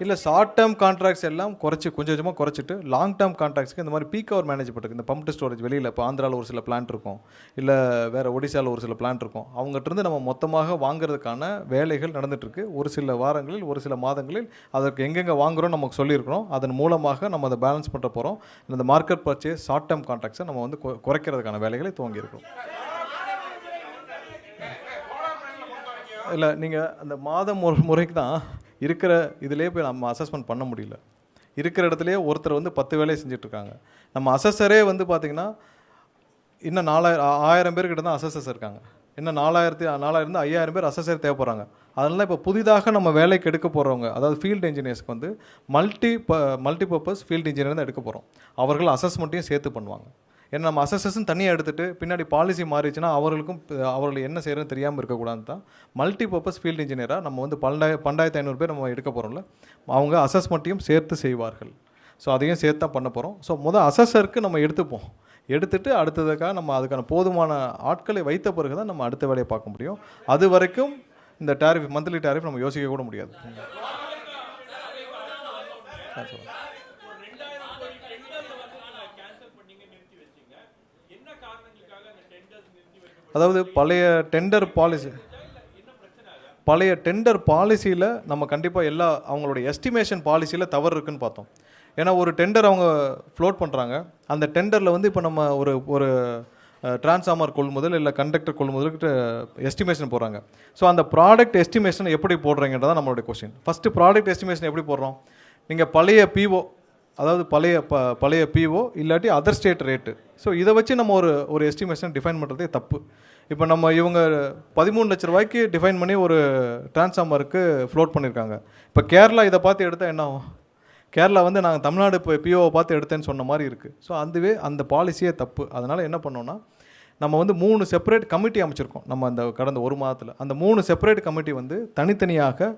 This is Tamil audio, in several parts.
இல்லை ஷார்ட் டேர்ம் கான்ட்ராக்ட்ஸ் எல்லாம் குறைச்சி கொஞ்சம் கொஞ்சமாக குறைச்சிட்டு லாங் டேர்ம் கான்ட்ராக்ட்ஸ்க்கு இந்த மாதிரி பீக் அவர் மேனேஜ்மெண்ட் இந்த பம்ப்டு ஸ்டோரேஜ் வெளியில் இப்போ ஆந்திராவில் ஒரு சில பிளான்ட் இருக்கும், இல்லை வேறு ஒடிசாவில் ஒரு சில பிளான்ட் இருக்கும், அவங்ககிட்டருந்து நம்ம மொத்தமாக வாங்குறதுக்கான வேலைகள் நடந்துகிட்ருக்கு. ஒரு சில வாரங்களில் ஒரு சில மாதங்களில் அதற்கு எங்கெங்கே வாங்குகிறோம் நமக்கு சொல்லியிருக்கிறோம். அதன் மூலமாக நம்ம அதை பேலன்ஸ் பண்ணுற போகிறோம். இந்த மார்க்கெட் பர்ச்சேஸ் ஷார்ட் டேர்ம் கான்ட்ராக்ட்ஸை நம்ம வந்து குறைக்கிறதுக்கான வேலைகளை துவங்கியிருக்கிறோம். இல்லை நீங்கள் அந்த மாதம் ஒரு முறைக்கு தான் இருக்கிற இதிலே போய் நம்ம அசஸ்மெண்ட் பண்ண முடியல. இருக்கிற இடத்துலையே ஒருத்தர் வந்து 10 வேலையை செஞ்சிட்ருக்காங்க. நம்ம அசஸரே வந்து பார்த்திங்கன்னா இன்னும் 1000 பேர்கிட்ட தான் அசஸர்ஸ் இருக்காங்க. இன்னும் 4000 5000 பேர் அசஸர் தேவைப்படுறாங்க. அதனால இப்போ புதிதாக நம்ம வேலைக்கு எடுக்க போகிறவங்க, அதாவது ஃபீல்டு இன்ஜினியர்ஸ்க்கு வந்து மல்டிபர்பஸ் ஃபீல்டு இன்ஜினியர் தான் எடுக்க போகிறோம். அவர்கள் அசஸ்மெண்ட்டையும் சேர்த்து பண்ணுவாங்க. ஏன்னா நம்ம அசஸர்ஸும் தனியாக எடுத்துகிட்டு பின்னாடி பாலிசி மாறிச்சுன்னா அவர்கள் என்ன செய்யறதுன்னு தெரியாமல் இருக்கக்கூடாது தான் மல்டிபர்பஸ் ஃபீல்டு இன்ஜினியராக நம்ம வந்து 12,500 பேர் நம்ம எடுக்க போகிறோம்ல, அவங்க அசஸ்மெண்ட்டையும் சேர்த்து செய்வார்கள். ஸோ அதையும் சேர்த்து தான் பண்ண போகிறோம். ஸோ அசஸருக்கு நம்ம எடுத்துட்டு அடுத்ததுக்காக நம்ம அதுக்கான போதுமான ஆட்களை வைத்த பிறகு தான் நம்ம அடுத்த வேலையை பார்க்க முடியும். அது வரைக்கும் இந்த மந்த்லி டேரிஃப் நம்ம யோசிக்க கூட முடியாது. அதாவது பழைய டெண்டர் பாலிசியில் நம்ம கண்டிப்பாக அவங்களுடைய எஸ்டிமேஷன் பாலிசியில் தவறு இருக்குன்னு பார்த்தோம். ஏன்னா ஒரு டெண்டர் அவங்க ஃப்ளோட் பண்ணுறாங்க. அந்த டெண்டரில் வந்து இப்போ நம்ம ஒரு டிரான்ஸ்ஃபார்மர் கொள்முதல் இல்லை கண்டக்டர் கொள்முதலுக்கு எஸ்டிமேஷன் போடுறாங்க. ஸோ அந்த ப்ராடக்ட் எஸ்டிமேஷன் எப்படி போடுறீங்கன்றதான் நம்மளுடைய கொஸ்டின். ஃபஸ்ட்டு ப்ராடக்ட் எஸ்டிமேஷன் எப்படி போடுறோம்? நீங்கள் பழைய பிஓ, அதாவது பழைய பிஓ இல்லாட்டி அதர் ஸ்டேட் ரேட்டு, ஸோ இதை வச்சு நம்ம ஒரு எஸ்டிமேஷன் டிஃபைன் பண்ணுறதே தப்பு. இப்போ நம்ம இவங்க 13 லட்ச ரூபாய்க்கு டிஃபைன் பண்ணி ஒரு டிரான்ஸ்ஃபார்மருக்கு ஃப்ளோட் பண்ணியிருக்காங்க. இப்போ கேரளா இதை பார்த்து எடுத்தால் என்ன ஆகும்? கேரளா வந்து நாங்கள் தமிழ்நாடு இப்போ பிஓவை பார்த்து எடுத்தேன்னு சொன்ன மாதிரி இருக்குது. ஸோ அந்த பாலிசியே தப்பு. அதனால் என்ன பண்ணோன்னா, நம்ம வந்து 3 செப்பரேட் கமிட்டி அமைச்சிருக்கோம். நம்ம அந்த கடந்த ஒரு மாதத்தில் அந்த 3 செப்பரேட் கமிட்டி வந்து தனித்தனியாக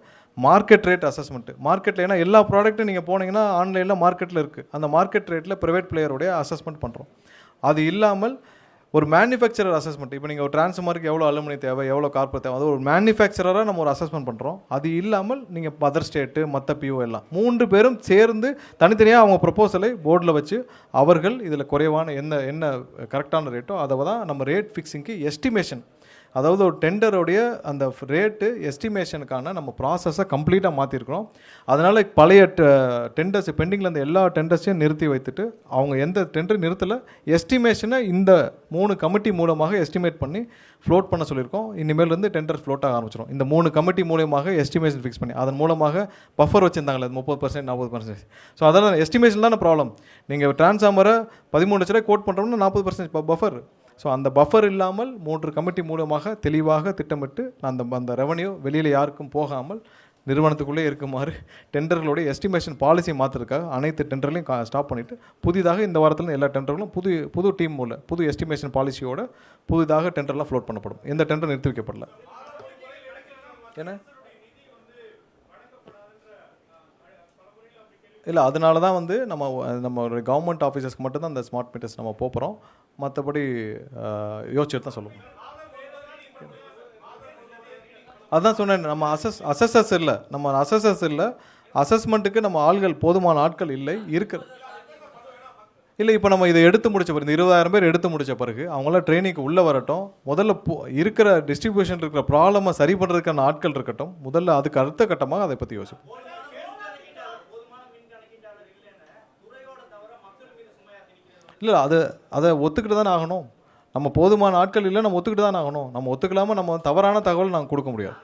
மார்க்கெட் ரேட் அசஸ்மெண்ட்டு, மார்க்கெட்டில் ஏன்னா எல்லா ப்ராடக்ட்டும் நீங்கள் போனீங்கன்னா ஆன்லைனில் மார்க்கெட்டில் இருக்குது. அந்த மார்க்கெட் ரேட்டில் ப்ரைவேட் பிளேயருடைய அசஸ்மெண்ட் பண்ணுறோம். அது இல்லாமல் ஒரு மேனுஃபேக்சரர் அசஸ்மெண்ட், இப்போ நீங்கள் ஒரு டிரான்ஸ்ஃபார்மருக்கு எவ்வளோ அலுமினியம் தேவை, எவ்வளோ கார்பர் தேவை, அது ஒரு மேனுஃபேக்சராக நம்ம ஒரு அசஸ்மெண்ட் பண்ணுறோம். அது இல்லாமல் நீங்கள் அதர் ஸ்டேட்டு மற்ற பிஓ எல்லாம் 3 பேரும் சேர்ந்து தனித்தனியாக அவங்க ப்ரொப்போசலை போர்டில் வச்சு அவர்கள் இதில் குறைவான என்ன கரெக்டான ரேட்டோ அதை தான் நம்ம ரேட் ஃபிக்ஸிங்க்கு எஸ்டிமேஷன், அதாவது ஒரு டெண்டருடைய அந்த ரேட்டு எஸ்டிமேஷனுக்கான நம்ம ப்ராசஸை கம்ப்ளீட்டாக மாற்றிருக்கிறோம். அதனால் பழைய டெண்டர்ஸ் பெண்டிங்கில் இருந்த எல்லா டெண்டர்ஸையும் நிறுத்தி வைத்துட்டு அவங்க எந்த டெண்டரும் நிறுத்தலை, எஸ்டிமேஷனை இந்த 3 கமிட்டி மூலமாக எஸ்டிமேட் பண்ணி ஃப்ளோட் பண்ண சொல்லியிருக்கோம். இனிமேலேருந்து டெண்டர் ஃப்ளோட்டாக ஆரம்பிச்சிடும். இந்த 3 கமிட்டி மூலமாக எஸ்டிமேஷன் ஃபிக்ஸ் பண்ணி அதன் மூலமாக பஃபர் வச்சுருந்தாங்களே 30% 40%. ஸோ அதெல்லாம் எஸ்டிமேஷன் தானே ப்ராப்ளம். நீங்கள் டிரான்ஸ்ஃபார்மரை 13 லட்ச ரூபாய் கோட் பண்ணுறோம்னா 40% பஃபர். ஸோ அந்த பஃபர் இல்லாமல் 3 கமிட்டி மூலமாக தெளிவாக திட்டமிட்டு அந்த ரெவன்யூ வெளியில் யாருக்கும் போகாமல் நிறுவனத்துக்குள்ளே இருக்குமாறு டெண்டர்களுடைய எஸ்டிமேஷன் பாலிசி மாற்றுறதுக்காக அனைத்து டெண்டர்லையும் ஸ்டாப் பண்ணிவிட்டு புதிதாக இந்த வாரத்தில் எல்லா டெண்டர்களும் புது டீம் மூலம் புது எஸ்டிமேஷன் பாலிசியோட புதிதாக டெண்டர்லாம் ஃப்ளோட் பண்ணப்படும். எந்த டெண்டர் நிறுத்தி வைக்கப்படல. ஏன்னா இல்லை, அதனால தான் வந்து நம்ம ஒரு கவர்மெண்ட் ஆஃபீஸர்ஸ்க்கு மட்டும்தான் அந்த ஸ்மார்ட் மீட்டர்ஸ் நம்ம போகிறோம். மற்றபடி யோசிச்சுட்டு தான் சொல்லுவோம். அதுதான் சொன்னேன், நம்ம அசஸர்ஸ் இல்லை, அசஸ்மெண்ட்டுக்கு நம்ம போதுமான ஆட்கள் இல்லை. இப்போ நம்ம இதை எடுத்து முடிச்ச பிறகு இந்த 20,000 பேர் எடுத்து முடித்த பிறகு அவங்களாம் ட்ரைனிங்க்கு உள்ளே வரட்டும். முதல்ல இருக்கிற டிஸ்ட்ரிபியூஷன் இருக்கிற ப்ராப்ளமை சரி பண்ணுறதுக்கான ஆட்கள் இருக்கட்டும். முதல்ல அதுக்கு அடுத்த கட்டமாக அதை பற்றி யோசிப்போம். இல்லை, அதை ஒத்துக்கிட்டு தானே ஆகணும். நம்ம போதுமான ஆட்கள் இல்லை, நம்ம ஒத்துக்கிட்டு தானே ஆகணும். நம்ம ஒத்துக்கலாமல் நம்ம தவறான தகவல் நாங்கள் கொடுக்க முடியாது.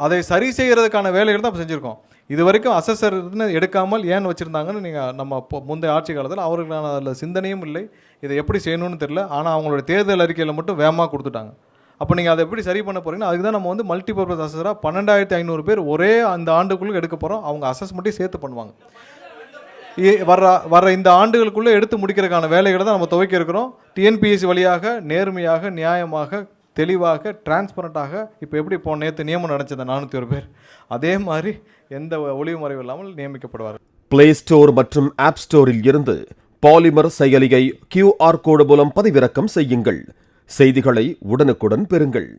அதை சரி செய்கிறதுக்கான வேலைகள் தான் இப்போ செஞ்சுருக்கோம். இது வரைக்கும் அசஸர் எடுக்காமல் ஏன் வச்சுருந்தாங்கன்னு நம்ம முந்தைய ஆட்சி காலத்தில் அவர்களுக்கான அதில் சிந்தனையும் இல்லை, இதை எப்படி செய்யணும்னு தெரியல. ஆனால் அவங்களோட தேர்தல் அறிக்கையில் மட்டும் வேகமாக கொடுத்துட்டாங்க. அப்போ நீங்கள் அதை எப்படி சரி பண்ண போகிறீங்கன்னா அதுக்கு தான் நம்ம வந்து மல்டிபர்பஸ் அசஸராக 12,500 பேர் ஒரே அந்த ஆண்டுக்குள்ளே எடுக்க போகிறோம். அவங்க அசஸ்மெண்ட்டையும் சேர்த்து பண்ணுவாங்க. வர்ற இந்த ஆண்டுகளுக்குள்ளே எடுத்து முடிக்கிறதுக்கான வேலைகளை தான் நம்ம துவக்கி இருக்கிறோம். டிஎன்பிஎஸ்சி வழியாக நேர்மையாக நியாயமாக தெளிவாக டிரான்ஸ்பரண்ட்டாக இப்போ எப்படி நேற்று நியமனம் நடந்தது 401 பேர், அதே மாதிரி எந்த ஒளிவு மறைவு இல்லாமல் நியமிக்கப்படுவார். பிளே ஸ்டோர் மற்றும் ஆப் ஸ்டோரில் இருந்து பாலிமர் செயலியை QR கோடு மூலம் பதிவிறக்கம் செய்யுங்கள். செய்திகளை உடனுக்குடன் பெறுங்கள்.